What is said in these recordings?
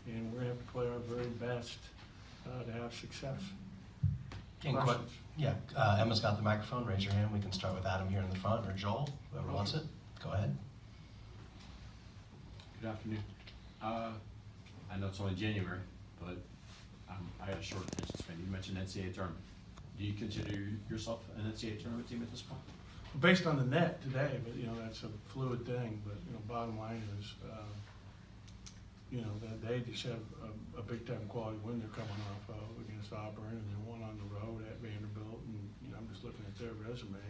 and we're going to have to play our very best to have success. Questions? Yeah, Emma's got the microphone. Raise your hand. We can start with Adam here in the front, or Joel, whoever wants it. Go ahead. Good afternoon. I know it's only January, but I got a short attention span. You mentioned NCAA tournament. Do you consider yourself an NCAA tournament team at this point? Based on the net today, but that's a fluid thing. But bottom line is, that they just have a big time quality win they're coming off of against Auburn, and then one on the road at Vanderbilt. And I'm just looking at their resume;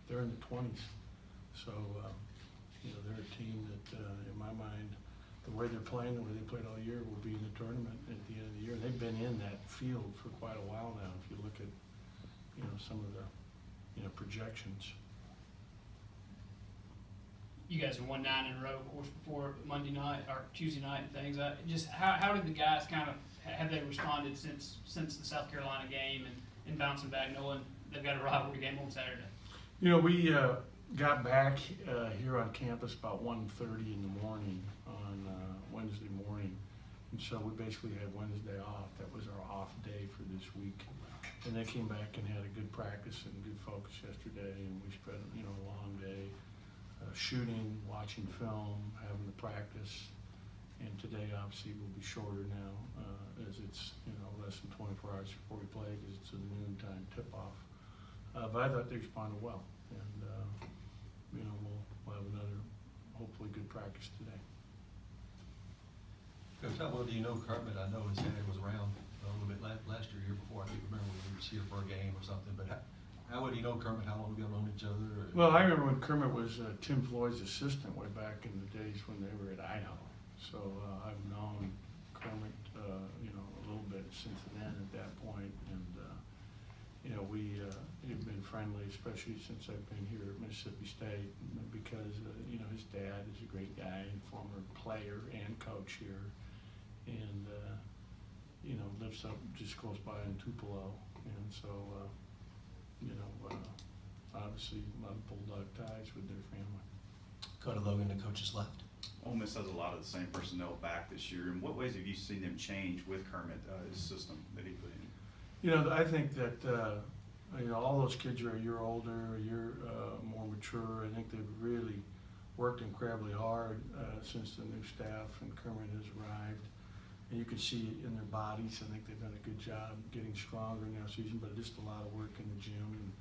they're in the 20s. So they're a team that, in my mind, the way they're playing, the way they played all year, will be in the tournament at the end of the year. They've been in that field for quite a while now. If you look at some of the projections. You guys have won 9 in a row, of course, before Monday night or Tuesday night and things. Just how did the guys have they responded since the South Carolina game and bouncing back, knowing they've got a rivalry game on Saturday? We got back here on campus about 1:30 in the morning on Wednesday morning, and so we basically had Wednesday off. That was our off day for this week, and they came back and had a good practice and good focus yesterday, and we spent a long day. Shooting, watching film, having the practice, and today obviously will be shorter now as it's less than 24 hours before we play because it's a noontime tip-off. But I thought they responded well, and we'll have another hopefully good practice today. Coach, how well do you know Kermit? I know his dad was around a little bit last year before. I can't remember when he was here for a game or something, but how well do you know Kermit? How long have you known each other? Or? Well, I remember when Kermit was Tim Floyd's assistant way back in the days when they were at Idaho. So I've known Kermit, a little bit since then at that point, and we have been friendly, especially since I've been here at Mississippi State, because his dad is a great guy and former player and coach here, and lives up just close by in Tupelo, and so. Obviously a lot of Bulldog ties with their family. Go to Logan to coach's left. Ole Miss has a lot of the same personnel back this year. In what ways have you seen them change with Kermit, his system that he put in? I think that all those kids are a year older, a year more mature. I think they've really worked incredibly hard since the new staff and Kermit has arrived. And you can see it in their bodies. I think they've done a good job getting stronger in their season, but just a lot of work in the gym. And,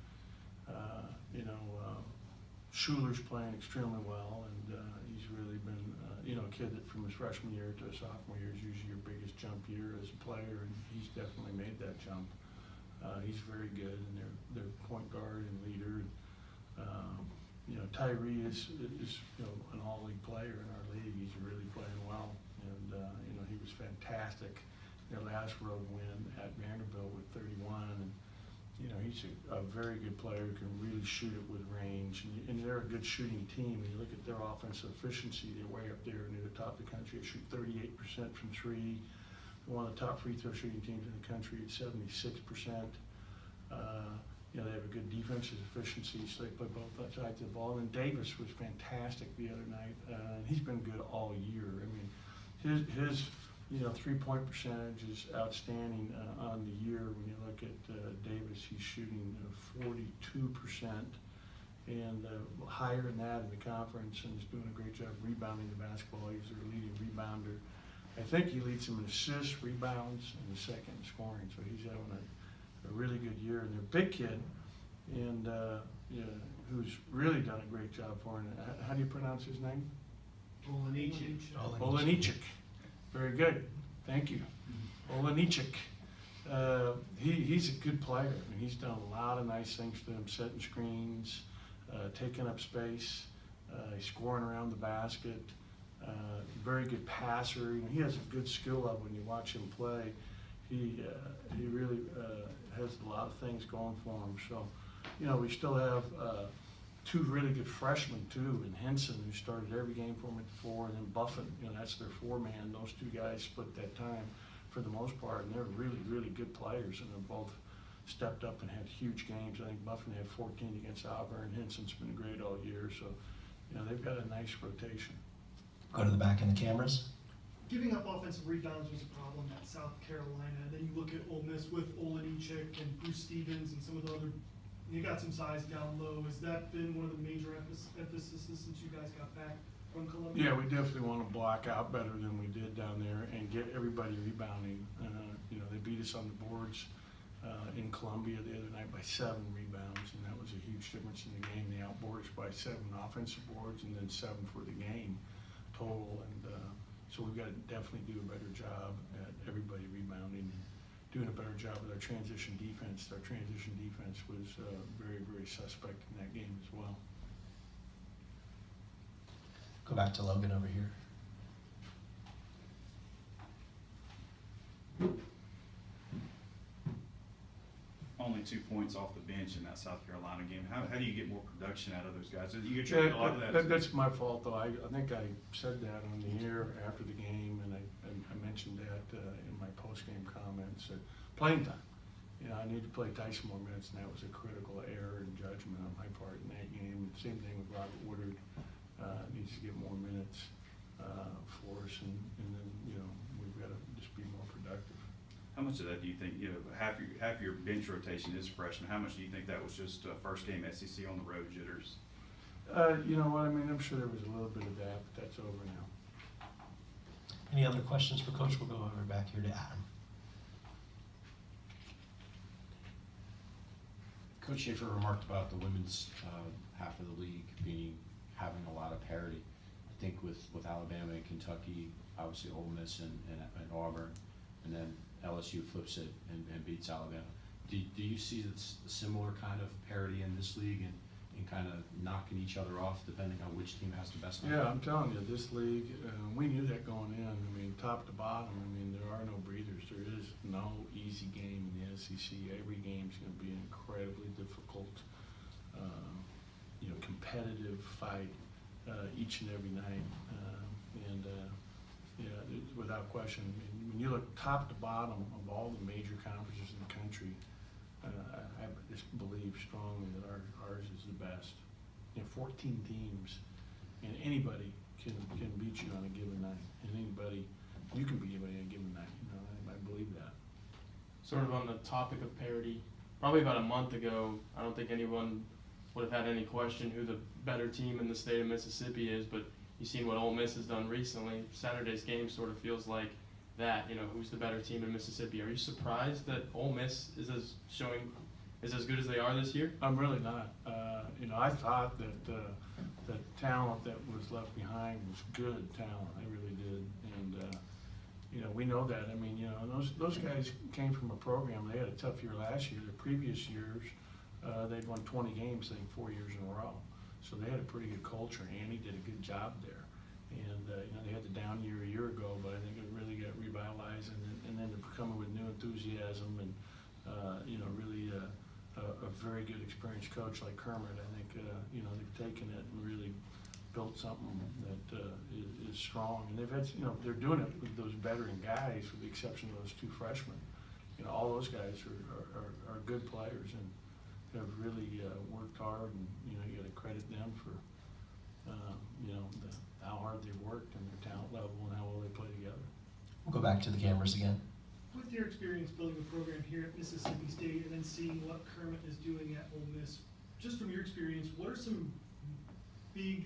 Schuler's playing extremely well, and he's really been, a kid that from his freshman year to his sophomore year is usually your biggest jump year as a player, and he's definitely made that jump. He's very good, and their point guard and leader. Tyree is an all-league player in our league. He's really playing well, and he was fantastic. Their last road win at Vanderbilt with 31, and he's a very good player who can really shoot it with range, and they're a good shooting team. And you look at their offensive efficiency; they're way up there near the top of the country. They shoot 38% from three. They're one of the top free throw shooting teams in the country at 76%. They have a good defensive efficiency, so they play both sides of the ball. And Davis was fantastic the other night. He's been good all year. I mean, his three-point percentage is outstanding on the year. When you look at Davis, he's shooting 42%, and higher than that in the conference, and he's doing a great job rebounding the basketball. He's their leading rebounder. I think he leads them in assists, rebounds, and the second in scoring. So he's having a really good year. And their big kid, and who's really done a great job for him. How do you pronounce his name? Olenichik. Very good. Thank you. Olenichik. He's a good player. I mean, he's done a lot of nice things for them, setting screens, taking up space, he's scoring around the basket. Very good passer. He has a good skill level when you watch him play. He really has a lot of things going for him. So, we still have two really good freshmen too, and Henson, who started every game for him at the 4, and then Buffin, that's their 4-man. Those two guys split that time for the most part, and they're really, really good players, and they're both stepped up and had huge games. I think Buffin had 14 against Auburn. Henson's been great all year, so they've got a nice rotation. Go to the back in the cameras. giving up offensive rebounds was a problem at South Carolina. Then you look at Ole Miss with Olenichek and Bruce Stevens and some of the other, you got some size down low. Has that been one of the major emphases since you guys got back from Columbia? Yeah, we definitely want to block out better than we did down there and get everybody rebounding. You know, they beat us on the boards in Columbia the other night by 7 rebounds, and that was a huge difference in the game. They outboarded us by 7 offensive boards and then 7 for the game total. And so we've got to definitely do a better job at everybody rebounding and doing a better job with our transition defense. Our transition defense was very, very suspect in that game as well. Go back to Logan over here. Only 2 points off the bench in that South Carolina game. How do you get more production out of those guys? You attribute a lot of that. That's my fault, though. I think I said that on the air after the game, and I mentioned that in my post-game comments. Playing time. You know, I need to play Tyson more minutes, and that was a critical error in judgment on my part in that game. Same thing with Robert Woodard. Needs to get more minutes for us, and then, you know, we've got to just be more productive. How much of that do you think, you know, half your bench rotation is freshmen? How much do you think that was just first game SEC on the road jitters? You know what, I mean, I'm sure there was a little bit of that, but that's over now. Any other questions for Coach? We'll go over back here to Adam. Coach Schaefer remarked about the women's half of the league having a lot of parity. I think with Alabama and Kentucky, obviously Ole Miss and Auburn, and then LSU flips it and beats Alabama. Do you see this similar kind of parity in this league and kind of knocking each other off depending on which team has the best number? Yeah, I'm telling you, this league, we knew that going in. I mean, top to bottom, I mean, there are no breathers. There is no easy game in the SEC. Every game's going to be an incredibly difficult, you know, competitive fight each and every night. Yeah, without question. I mean, when you look top to bottom of all the major conferences in the country, I just believe strongly that ours is the best. You know, 14 teams, and anybody can beat you on a given night, and you can beat anybody on a given night. You know, I believe that. Sort of on the topic of parity, probably about a month ago, I don't think anyone would have had any question who the better team in the state of Mississippi is, but you've seen what Ole Miss has done recently. Saturday's game sort of feels like that, you know, who's the better team in Mississippi. Are you surprised that Ole Miss is as good as they are this year? I'm really not. You know, I thought that the talent that was left behind was good talent. I really did. And, you know, we know that. I mean, you know, those guys came from a program. They had a tough year last year. The previous years, they'd won 20 games, I think, 4 years in a row. So they had a pretty good culture. Andy did a good job there. And, you know, they had the down year a year ago, but I think it really got revitalized. And then they're coming with new enthusiasm and, you know, really a very good experienced coach like Kermit. I think, you know, they've taken it and really built something that is strong. And they've had, you know, they're doing it with those veteran guys with the exception of those 2 freshmen. You know, all those guys are good players and have really worked hard, and, you know, you got to credit them for, you know, how hard they've worked and their talent level and how well they play together. We'll go back to the cameras again. With your experience building a program here at Mississippi State and then seeing what Kermit is doing at Ole Miss, just from your experience, what are some big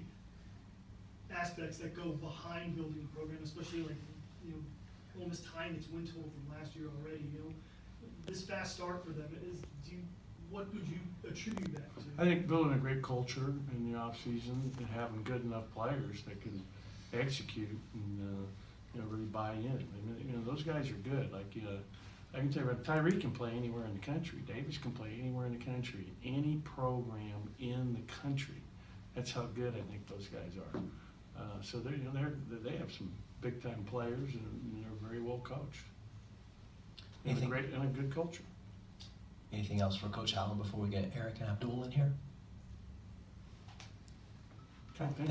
aspects that go behind building a program, especially like, you know, Ole Miss tying its win total from last year already, you know? This fast start for them, what would you attribute that to? I think building a great culture in the off season and having good enough players that can execute and you know, really buy in. I mean, you know, those guys are good. Like, I can tell you, Tyree can play anywhere in the country. Davis can play anywhere in the country. Any program in the country. That's how good I think those guys are. So they, you know, they have some big time players and they're very well coached. And a good culture. Anything else for Coach Howland before we get Eric and Abdul in here? Okay, thank you.